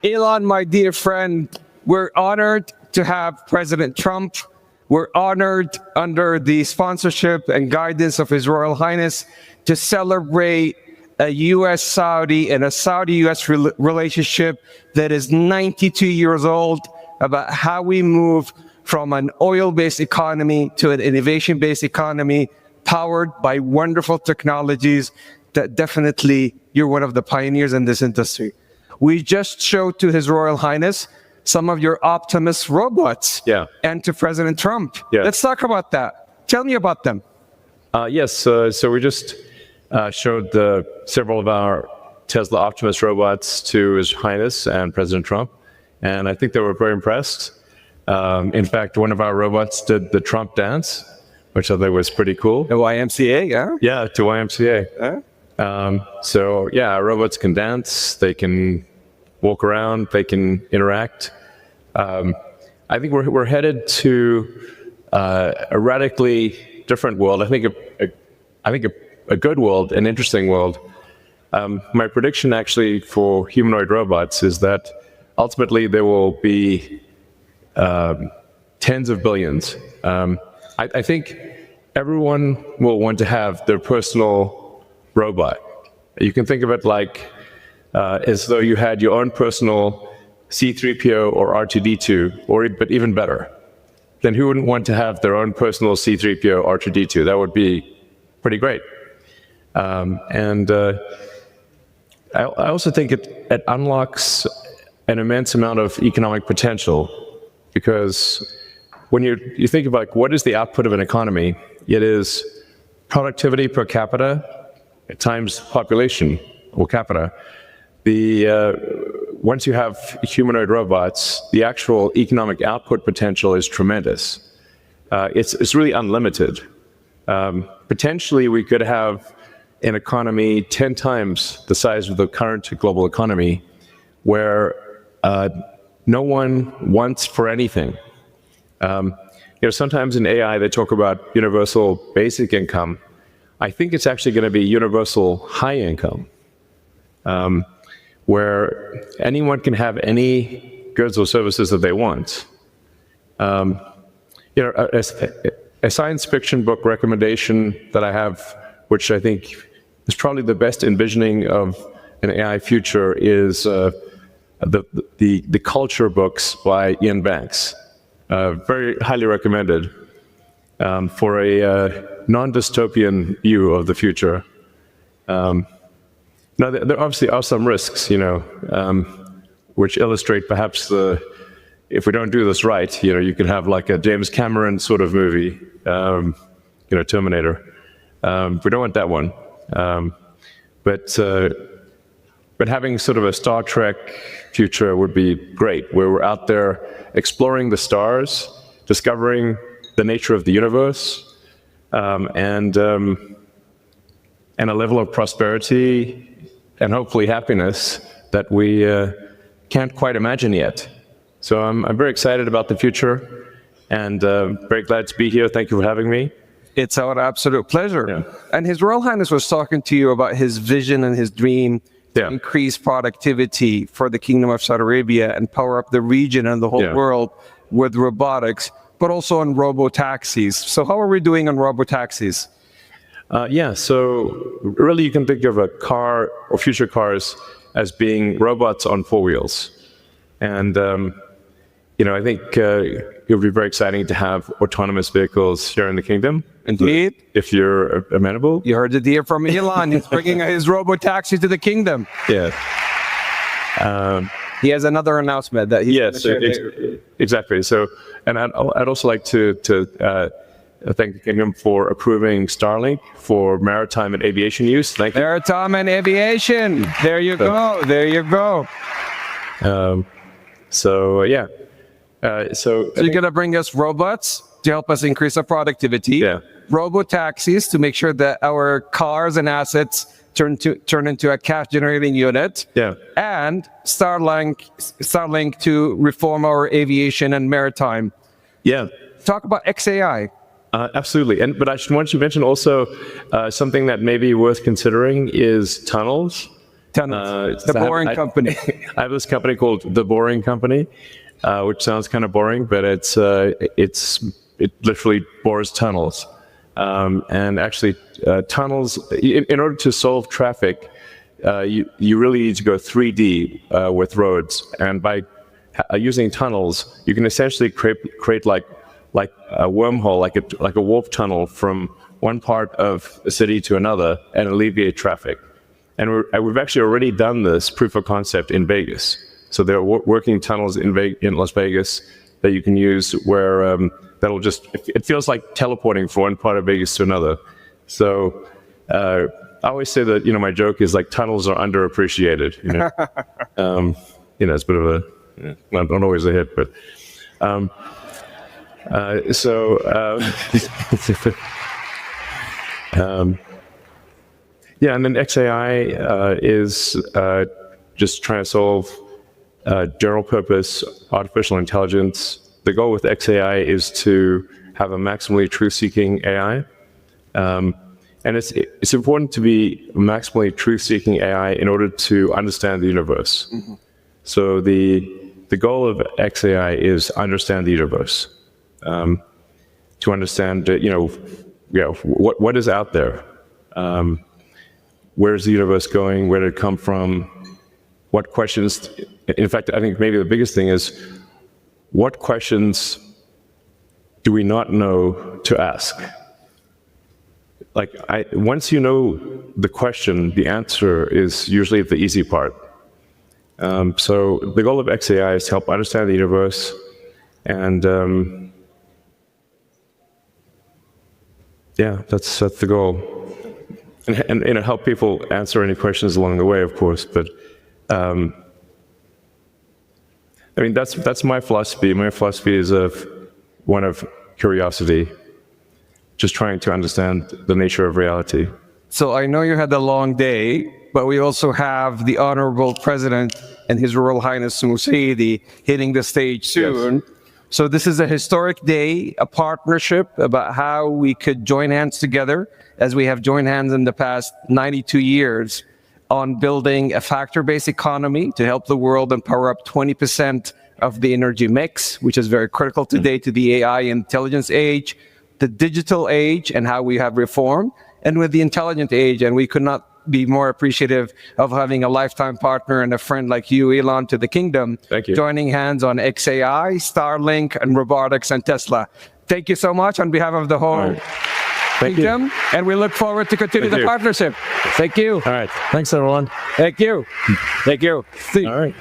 Elon, my dear friend, we're honored to have President Trump. We're honored under the sponsorship and guidance of His Royal Highness to celebrate a U.S.-Saudi and a Saudi-U.S. relationship that is 92 years old, about how we move from an oil-based economy to an innovation-based economy powered by wonderful technologies that definitely you're one of the pioneers in this industry. We just showed to His Royal Highness some of your Optimus robots, and to President Trump. Let's talk about that. Tell me about them. Yes, so we just showed several of our Tesla Optimus robots to His Highness and President Trump, and I think they were very impressed. In fact, one of our robots did the Trump dance, which I think was pretty cool. The YMCA, yeah? Yeah, to YMCA. So yeah, our robots can dance, they can walk around, they can interact. I think we're headed to a radically different world. I think a good world, an interesting world. My prediction actually for humanoid robots is that ultimately there will be tens of billions. I think everyone will want to have their personal robot. You can think of it like as though you had your own personal C-3PO or R2-D2, but even better. Then who wouldn't want to have their own personal C-3PO, R2-D2? That would be pretty great. I also think it unlocks an immense amount of economic potential, because when you think about what is the output of an economy, it is productivity per capita times population or capita. Once you have humanoid robots, the actual economic output potential is tremendous. It's really unlimited. Potentially, we could have an economy 10 times the size of the current global economy, where no one wants for anything. Sometimes in AI they talk about universal basic income. I think it's actually going to be universal high income, where anyone can have any goods or services that they want. A science fiction book recommendation that I have, which I think is probably the best envisioning of an AI future, is the culture books by Ian Banks. Very highly recommended for a non-dystopian view of the future. Now, there obviously are some risks, which illustrate perhaps if we don't do this right, you can have like a James Cameron sort of movie, Terminator. We don't want that one. But having sort of a Star Trek future would be great, where we're out there exploring the stars, discovering the nature of the universe, and a level of prosperity and hopefully happiness that we can't quite imagine yet. So I'm very excited about the future, and very glad to be here. Thank you for having me. It's our absolute pleasure. And His Royal Highness was talking to you about his vision and his dream to increase productivity for the Kingdom of Saudi Arabia and power up the region and the whole world with robotics, but also on robo-taxis. So how are we doing on robo-taxis? So really you can think of a car or future cars as being robots on four wheels. And, I think it would be very exciting to have autonomous vehicles here in the kingdom. Indeed. If you're amenable. You heard it here from Elon. He's bringing his robo-taxi to the kingdom. Yeah. He has another announcement that he's exactly. So, and I'd also like to thank the kingdom for approving Starlink for maritime and aviation use. Thank you. Maritime and aviation. There you go. There you go. So you're going to bring us robots to help us increase our productivity. Robo-taxis to make sure that our cars and assets turn into a cash-generating unit. And Starlink to reform our aviation and maritime. Talk about XAI. Absolutely. But I should want to mention also something that may be worth considering is tunnels. Tunnels. The Boring Company. I have this company called The Boring Company, which sounds kind of boring, but it literally bores tunnels. And actually, tunnels, in order to solve traffic, you really need to go 3D with roads. And by using tunnels, you can essentially create like a wormhole, like a warp tunnel from one part of a city to another and alleviate traffic. And we've actually already done this proof of concept in Vegas. So there are working tunnels in Las Vegas that you can use where that'll just, it feels like teleporting from one part of Vegas to another. So I always say that, my joke is like tunnels are underappreciated. It's a bit of a, not always a hit, but yeah, and then XAI is just trying to solve general purpose artificial intelligence. The goal with XAI is to have a maximally truth-seeking AI. And it's important to be maximally truth-seeking AI in order to understand the universe. Mm-hmm. So the goal of XAI is understand the universe, to understand what is out there, where's the universe going, where did it come from, what questions. In fact, I think maybe the biggest thing is what questions do we not know to ask? Once you know the question, the answer is usually the easy part. So the goal of XAI is to help understand the universe and that's the goal. And help people answer any questions along the way, of course. But that's my philosophy. My philosophy is one of curiosity, just trying to understand the nature of reality. So I know you had a long day, but we also have the Honorable President and His Royal Highness Musaidi hitting the stage soon. Yes. So this is a historic day, a partnership about how we could join hands together, as we have joined hands in the past 92 years, on building a factor-based economy to help the world and power up 20% of the energy mix, which is very critical today to the AI intelligence age, the digital age, and how we have reformed, and with the intelligent age. And we could not be more appreciative of having a lifetime partner and a friend like you, Elon, to the kingdom. Thank you. Joining hands on XAI, Starlink, and robotics and Tesla. Thank you so much on behalf of the whole kingdom, and we look forward to continue the partnership. Thank you. All right. Thanks, everyone. Thank you. Thank you. See. All right.